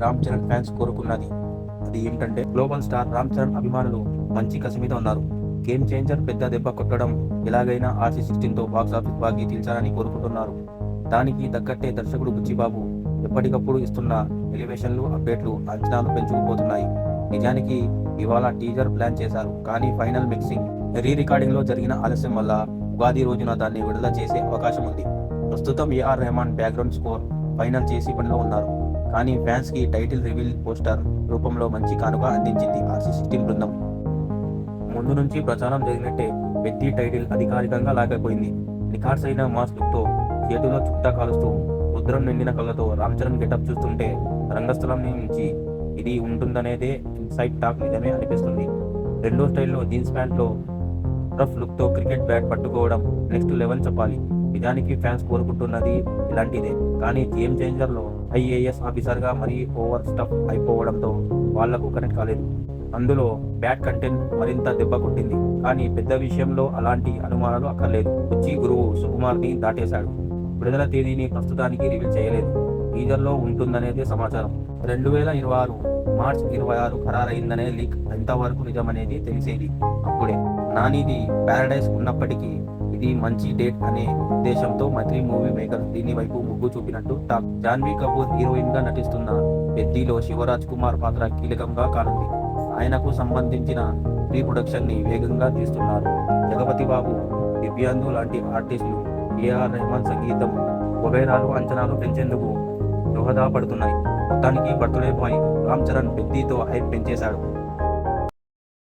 Ram Charan fans కోరుకున్నది. అది ఏమిటంటే గ్లోబల్ స్టార్ రామ్ చరణ్ అభిమానులు మంచి కసి మీద ఉన్నారు. గేమ్ చేంజర్ పెద్ద దెబ్బ కొట్టడం ఎలాగైనా RC16తో బాక్స్ ఆఫీస్ బాకీ తీర్చాలని కోరుకుంటున్నారు. దానికి తగ్గట్టే దర్శకుడు బుచ్చిబాబు ఎప్పటికప్పుడు ఇస్తున్న ఎలివేషన్లు, అప్డేట్లు అంచనాలు పెంచుకుపోతున్నాయి. నిజానికి ఇవాళ టీజర్ ప్లాన్ చేశారు, కానీ ఫైనల్ మిక్సింగ్, రీ రికార్డింగ్ లో జరిగిన ఆలస్యం వల్ల ఉగాది రోజున దాన్ని విడుదల చేసే అవకాశం ఉంది. ప్రస్తుతం AR Rahman background score final చేసి పనిలో ఉన్నారు. కానీ ఫ్యాన్స్ కి టైటిల్ రివీల్ పోస్టర్ రూపంలో మంచి కానుక అందించింది RC16 బృందం. ముందు నుంచి ప్రచారం జరిగినట్టే పెద్ది టైటిల్ అధికారికంగా లాగైపోయింది. నిఖార్సైన మాస్ లుక్ తో చేతిలో చుట్టా కాలుస్తూ రుద్రం నిండిన కళ్ళతో రామ్ చరణ్ గెటప్ చూస్తుంటే రంగస్థలం నుంచి ఇది ఉంటుందనేదే ఇన్సైడ్ టాక్ నిజమే అనిపిస్తుంది. రెండో స్టైల్లో జీన్స్ ప్యాంట్ లో రఫ్ లుక్ తో క్రికెట్ బ్యాట్ పట్టుకోవడం నెక్స్ట్ లెవెల్ చెప్పాలి. నిజానికి ఫ్యాన్స్ కోరుకుంటున్నది ఇలాంటిదే. కానీ గేమ్ చేంజర్ లో IAS ఆఫీసర్ గా మరీ ఓవర్ స్టఫ్ అయిపోవడంతో వాళ్లకు కనెక్ట్ కాలేదు. అందులో బ్యాడ్ కంటెంట్ మరింత దెబ్బ కొట్టింది. కానీ పెద్ద విషయంలో అలాంటి అనుమానాలు అక్కర్లేదు. బుచ్చి గురువు సుకుమార్ ని దాటేశాడు. విడుదల తేదీని ప్రస్తుతానికి రివీల్ చేయలేదు. టీజర్ లో ఉంటుందనేదే సమాచారం. 2026 మార్చ్ 26 ఖరారైందనే లీక్ ఎంతవరకు నిజమనేది తెలిసేది అప్పుడే. నానిది పారడైజ్ ఉన్నప్పటికీ ఇది మంచి డేట్ అనే ఉద్దేశంతో మైత్రి మూవీ మేకర్స్ దీని వైపు మొగ్గు చూపినట్టు టాక్. జాన్వీ కపూర్ హీరోయిన్ గా నటిస్తున్న పెద్దిలో శివరాజ్ కుమార్ పాత్ర కీలకంగా కానుంది. ఆయనకు సంబంధించిన ప్రీ ప్రొడక్షన్ ని వేగంగా తీస్తున్నారు. జగపతి బాబు, దివ్యాందు లాంటి ఆర్టిస్టులు, AR రెహమాన్ సంగీతం వగైరాలు అంచనాలు పెంచేందుకు దోహదపడుతున్నాయి. మొత్తానికి బర్త్డే బాయ్ రామ్ చరణ్ పెద్దితో హైప్ పెంచేశాడు.